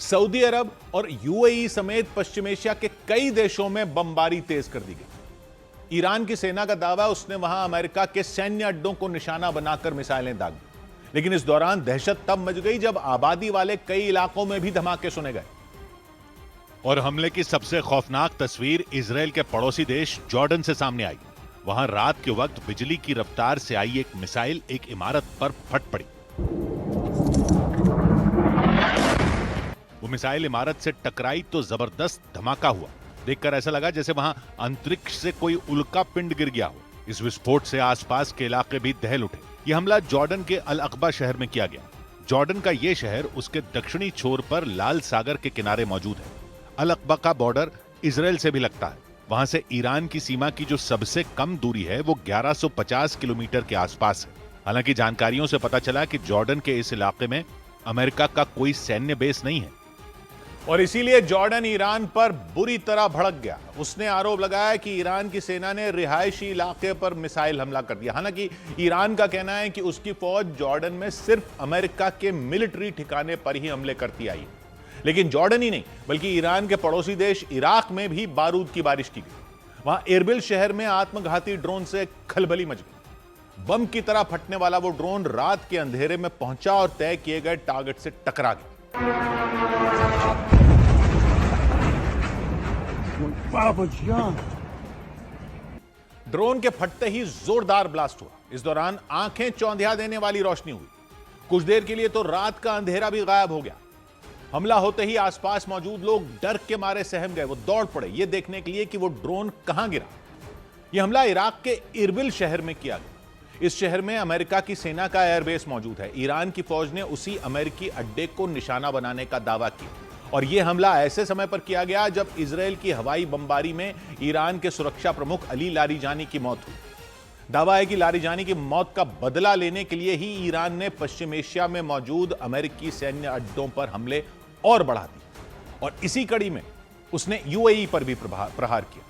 Saudi अरब और UAE समेत पश्चिम Asia के कई देशों में बमबारी तेज कर दी गई। ईरान की सेना का दावा है उसने वहां अमेरिका के सैन्य अड्डों को निशाना बनाकर मिसाइलें दाग दी, लेकिन इस दौरान दहशत तब मच गई जब आबादी वाले कई इलाकों में भी धमाके सुने गए। और हमले की सबसे खौफनाक तस्वीर इजराइल के पड़ोसी देश जॉर्डन से सामने आई। वहां रात के वक्त बिजली की रफ्तार से आई एक मिसाइल एक इमारत पर फट पड़ी। वो मिसाइल इमारत से टकराई तो जबरदस्त धमाका हुआ। देखकर ऐसा लगा जैसे वहां अंतरिक्ष से कोई उल्का पिंड गिर गया हो। इस विस्फोट से आसपास के इलाके भी दहल उठे। यह हमला जॉर्डन के अल अकबा शहर में किया गया। जॉर्डन का यह शहर उसके दक्षिणी छोर पर लाल सागर के किनारे मौजूद है। अल अकबा का बॉर्डर इजराइल से भी लगता है। वहां से ईरान की सीमा की जो सबसे कम दूरी है वो 1150 किलोमीटर के आसपास है। हालांकि जानकारियों से पता चला कि जॉर्डन के इस इलाके में अमेरिका का कोई सैन्य बेस नहीं है और इसीलिए जॉर्डन ईरान पर बुरी तरह भड़क गया। उसने आरोप लगाया कि ईरान की सेना ने रिहायशी इलाके पर मिसाइल हमला कर दिया। हालांकि ईरान का कहना है कि उसकी फौज जॉर्डन में सिर्फ अमेरिका के मिलिट्री ठिकाने पर ही हमले करती आई। लेकिन जॉर्डन ही नहीं बल्कि ईरान के पड़ोसी देश इराक में भी बारूद की बारिश की गई। वहां एरबिल शहर में आत्मघाती ड्रोन से खलबली मच गई। बम की तरह फटने वाला वो ड्रोन रात के अंधेरे में पहुंचा और तय किए गए टारगेट से टकरा गया। ड्रोन के फटते ही जोरदार ब्लास्ट हुआ। इस दौरान आंखें चौंधिया देने वाली रोशनी हुई। कुछ देर के लिए तो रात का अंधेरा भी गायब हो गया। हमला होते ही आसपास मौजूद लोग डर के मारे सहम गए। वो दौड़ पड़े ये देखने के लिए कि वो ड्रोन कहां गिरा। यह हमला इराक के इरबिल शहर में किया गया। इस शहर में अमेरिका की सेना का एयरबेस मौजूद है। ईरान की फौज ने उसी अमेरिकी अड्डे को निशाना बनाने का दावा किया और यह हमला ऐसे समय पर किया गया जब इजराइल की हवाई बमबारी में ईरान के सुरक्षा प्रमुख अली लारिजानी की मौत हुई। दावा है कि लारिजानी की मौत का बदला लेने के लिए ही ईरान ने पश्चिम एशिया में मौजूद अमेरिकी सैन्य अड्डों पर हमले और बढ़ा दिए और इसी कड़ी में उसने यूएई पर भी प्रहार किया।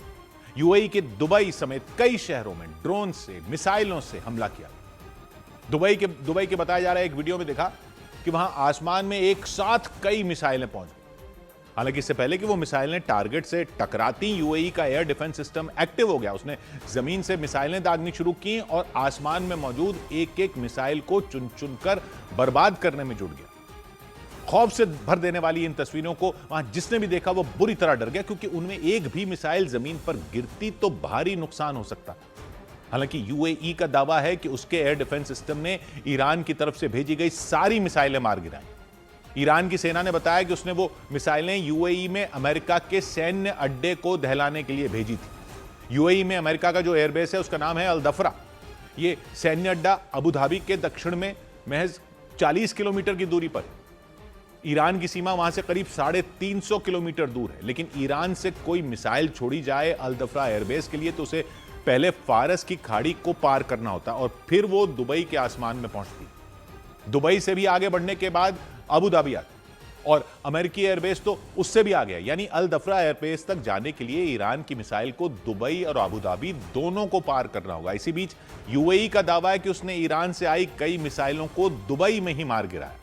यूएई के दुबई समेत कई शहरों में ड्रोन से मिसाइलों से हमला किया। दुबई के बताया जा रहा है एक वीडियो में देखा कि वहां आसमान में एक साथ कई मिसाइलें पहुंच गई। हालांकि इससे पहले कि वो मिसाइलें टारगेट से टकराती यूएई का एयर डिफेंस सिस्टम एक्टिव हो गया। उसने जमीन से मिसाइलें दागनी शुरू की और आसमान में मौजूद एक एक मिसाइल को चुन चुनकर बर्बाद करने में जुट गया। खौफ से भर देने वाली इन तस्वीरों को वहां जिसने भी देखा वो बुरी तरह डर गया, क्योंकि उनमें एक भी मिसाइल जमीन पर गिरती तो भारी नुकसान हो सकता। हालांकि यूएई का दावा है कि उसके एयर डिफेंस सिस्टम ने ईरान की तरफ से भेजी गई सारी मिसाइलें मार गिराई। ईरान की सेना ने बताया कि उसने वो मिसाइलें यूएई में अमेरिका के सैन्य अड्डे को दहलाने के लिए भेजी थी। यूएई में अमेरिका का जो एयरबेस है उसका नाम है अल दफरा। ये सैन्य अड्डा अबू धाबी के दक्षिण में महज 40 किलोमीटर की दूरी पर। ईरान की सीमा वहां से करीब 350 किलोमीटर दूर है। लेकिन ईरान से कोई मिसाइल छोड़ी जाए अल दफरा एयरबेस के लिए तो उसे पहले फारस की खाड़ी को पार करना होता और फिर वो दुबई के आसमान में पहुंचती। दुबई से भी आगे बढ़ने के बाद अबू धाबी आता और अमेरिकी एयरबेस तो उससे भी आगे है। यानी अल दफरा एयरबेस तक जाने के लिए ईरान की मिसाइल को दुबई और अबू धाबी दोनों को पार करना होगा। इसी बीच यूएई का दावा है कि उसने ईरान से आई कई मिसाइलों को दुबई में ही मार गिराया।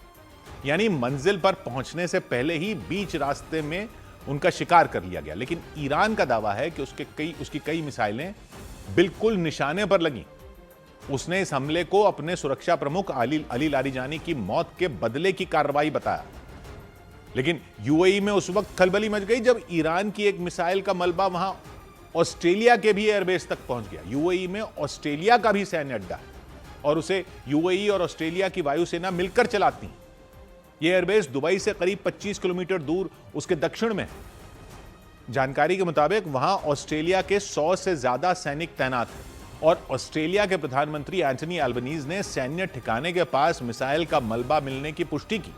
यानी मंजिल पर पहुंचने से पहले ही बीच रास्ते में उनका शिकार कर लिया गया। लेकिन ईरान का दावा है कि उसकी कई मिसाइलें बिल्कुल निशाने पर लगी। उसने इस हमले को अपने सुरक्षा प्रमुख अली लारिजानी की मौत के बदले की कार्रवाई बताया। लेकिन यूएई में उस वक्त खलबली मच गई जब ईरान की एक मिसाइल का मलबा वहां ऑस्ट्रेलिया के भी एयरबेस तक पहुंच गया। यूएई में ऑस्ट्रेलिया का भी सैन्य अड्डा है और उसे यूएई और ऑस्ट्रेलिया की वायुसेना मिलकर चलाती है। यह एयरबेस दुबई से करीब 25 किलोमीटर दूर उसके दक्षिण में है। जानकारी के मुताबिक वहां ऑस्ट्रेलिया के 100 से ज्यादा सैनिक तैनात हैं और ऑस्ट्रेलिया के प्रधानमंत्री एंटनी अल्बनीज ने सैन्य ठिकाने के पास मिसाइल का मलबा मिलने की पुष्टि की।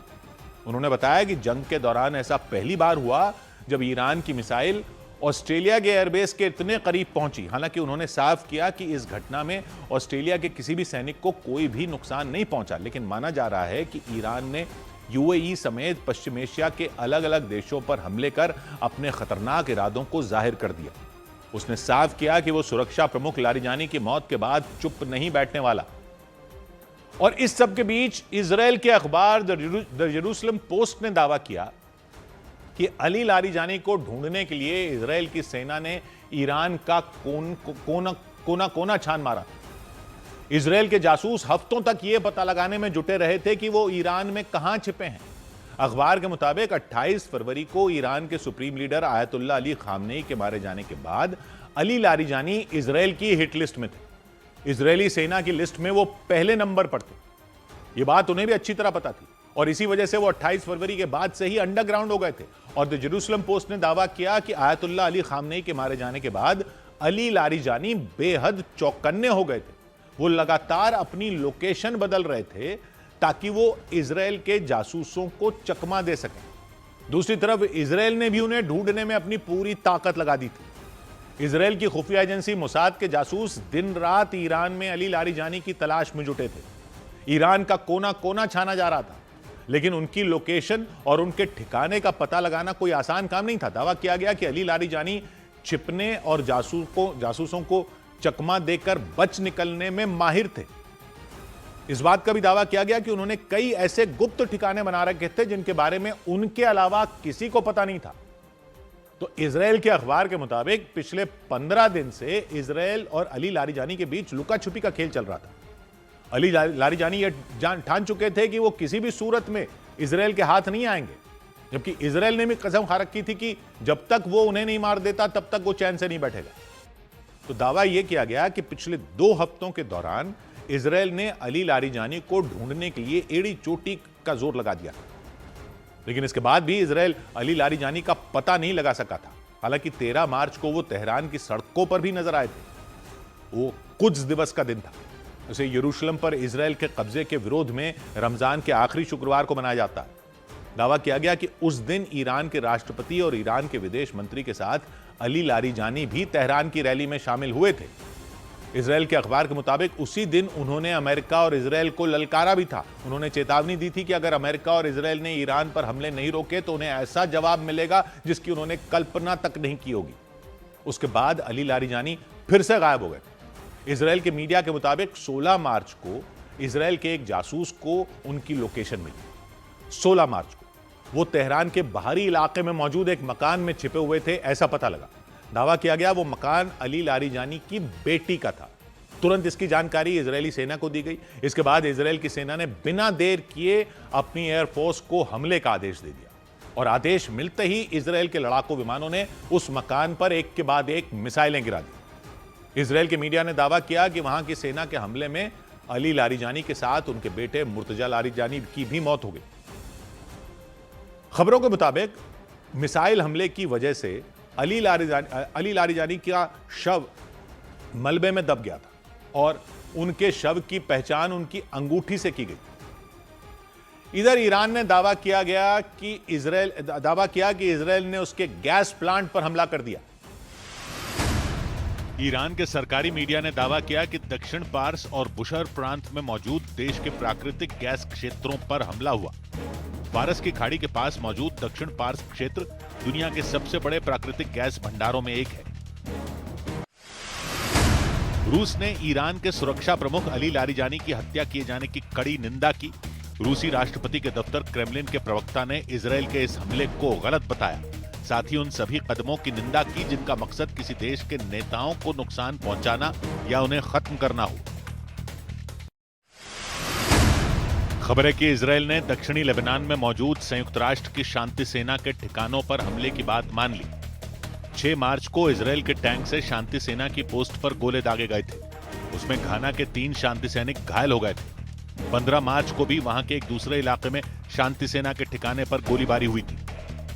उन्होंने बताया कि जंग के दौरान ऐसा पहली बार हुआ जब ईरान की मिसाइल ऑस्ट्रेलिया के एयरबेस के इतने करीब पहुंची। हालांकि उन्होंने साफ किया कि इस घटना में ऑस्ट्रेलिया के किसी भी सैनिक को कोई भी नुकसान नहीं पहुंचा। लेकिन माना जा रहा है कि ईरान ने यूएई समेत पश्चिम एशिया के अलग अलग देशों पर हमले कर अपने खतरनाक इरादों को जाहिर कर दिया। उसने साफ किया कि वो सुरक्षा प्रमुख लारिजानी की मौत के बाद चुप नहीं बैठने वाला। और इस सब के बीच इजराइल के अखबार द जेरूसलम पोस्ट ने दावा किया कि अली लारिजानी को ढूंढने के लिए इजराइल की सेना ने ईरान का कोना कोना छान मारा। इजराइल के जासूस हफ्तों तक यह पता लगाने में जुटे रहे थे कि वो ईरान में कहां छिपे हैं। अखबार के मुताबिक 28 फरवरी को ईरान के supreme leader Ayatollah Ali Khamenei के मारे जाने के बाद अली लारिजानी इजराइल की हिट लिस्ट में थे। इजरायली सेना की लिस्ट में वो पहले नंबर पर थे। ये बात उन्हें भी अच्छी तरह पता थी और इसी वजह से वो 28 फरवरी के बाद से ही अंडरग्राउंड हो गए थे। और द जेरूसलम पोस्ट ने दावा किया कि आयतुल्लाह अली खामनेई के मारे जाने के बाद अली लारिजानी बेहद चौकन्ने हो गए थे। वो लगातार अपनी लोकेशन बदल रहे थे ताकि वो इजराइल के जासूसों को चकमा दे सकें। दूसरी तरफ इजराइल ने भी उन्हें ढूंढने में अपनी पूरी ताकत लगा दी थी। इजराइल की खुफिया एजेंसी मोसाद के जासूस दिन रात ईरान में अली लारिजानी की तलाश में जुटे थे। ईरान का कोना कोना छाना जा रहा था, लेकिन उनकी लोकेशन और उनके ठिकाने का पता लगाना कोई आसान काम नहीं था। दावा किया गया कि अली लारिजानी छिपने और जासूसों को चकमा देकर बच निकलने में माहिर थे। इस बात का भी दावा किया गया कि उन्होंने कई ऐसे गुप्त ठिकाने बना रखे थे जिनके बारे में उनके अलावा किसी को पता नहीं था। तो इजराइल के अखबार के मुताबिक पिछले 15 दिन से इजराइल और अली लारिजानी के बीच लुका छुपी का खेल चल रहा था। अली लारिजानी यह ठान चुके थे कि वो किसी भी सूरत में इजराइल के हाथ नहीं आएंगे, जबकि इजराइल ने भी कसम खा रखी थी कि जब तक वो उन्हें नहीं मार देता तब तक वो चैन से नहीं बैठेगा। तो दावा यह किया गया कि पिछले 2 हफ्तों के दौरान इजराइल ने अली लारिजानी को ढूंढने के लिए एड़ी चोटी का जोर लगा दिया, लेकिन इसके बाद भी इजराइल अली लारिजानी का पता नहीं लगा सका था। हालांकि 13 मार्च को वो तेहरान की सड़कों पर भी नजर आए थे। वो कुछ दिवस का दिन था। उसे यरूशलेम पर इजराइल के कब्जे के विरोध में रमजान के आखिरी शुक्रवार को मनाया जाता है। दावा किया गया कि उस दिन ईरान के राष्ट्रपति और ईरान के विदेश मंत्री के साथ अली लारिजानी भी तेहरान की रैली में शामिल हुए थे। इजराइल के अखबार के मुताबिक उसी दिन उन्होंने अमेरिका और इजराइल को ललकारा भी था। उन्होंने चेतावनी दी थी कि अगर अमेरिका और इजराइल ने ईरान पर हमले नहीं रोके तो उन्हें ऐसा जवाब मिलेगा जिसकी उन्होंने कल्पना तक नहीं की होगी। उसके बाद अली लारिजानी फिर से गायब हो गए। इजराइल के मीडिया के मुताबिक 16 मार्च को इजराइल के एक जासूस को उनकी लोकेशन मिली। 16 मार्च को वो तेहरान के बाहरी इलाके में मौजूद एक मकान में छिपे हुए थे, ऐसा पता लगा। दावा किया गया वो मकान अली लारिजानी की बेटी का था। तुरंत इसकी जानकारी इजरायली सेना को दी गई। इसके बाद इजराइल की सेना ने बिना देर किए अपनी एयरफोर्स को हमले का आदेश दे दिया और आदेश मिलते ही इजराइल के लड़ाकू विमानों ने उस मकान पर एक के बाद एक मिसाइलें गिरा दी। इजराइल के मीडिया ने दावा किया कि वहां की सेना के हमले में अली लारिजानी के साथ उनके बेटे मुर्तजा लारिजानी की भी मौत हो गई। खबरों के मुताबिक मिसाइल हमले की वजह से अली लारिजानी का शव मलबे में दब गया था और उनके शव की पहचान उनकी अंगूठी से की गई। इधर ईरान ने दावा किया कि इजराइल ने उसके गैस प्लांट पर हमला कर दिया। ईरान के सरकारी मीडिया ने दावा किया कि दक्षिण पार्स और बुशहर प्रांत में मौजूद देश के प्राकृतिक गैस क्षेत्रों पर हमला हुआ। फारस की खाड़ी के पास मौजूद दक्षिण पार्स क्षेत्र दुनिया के सबसे बड़े प्राकृतिक गैस भंडारों में एक है। रूस ने ईरान के सुरक्षा प्रमुख अली लारिजानी की हत्या किए जाने की कड़ी निंदा की। रूसी राष्ट्रपति के दफ्तर क्रेमलिन के प्रवक्ता ने इजराइल के इस हमले को गलत बताया। साथ ही उन सभी कदमों की निंदा की जिनका मकसद किसी देश के नेताओं को नुकसान पहुंचाना या उन्हें खत्म करना हो। खबर है कि इजराइल ने दक्षिणी लेबनान में मौजूद संयुक्त राष्ट्र की शांति सेना के ठिकानों पर हमले की बात मान ली। 6 मार्च को इजराइल के टैंक से शांति सेना की पोस्ट पर गोले दागे गए थे। उसमें घाना के 3 शांति सैनिक घायल हो गए थे। 15 मार्च को भी वहां के एक दूसरे इलाके में शांति सेना के ठिकाने पर गोलीबारी हुई थी।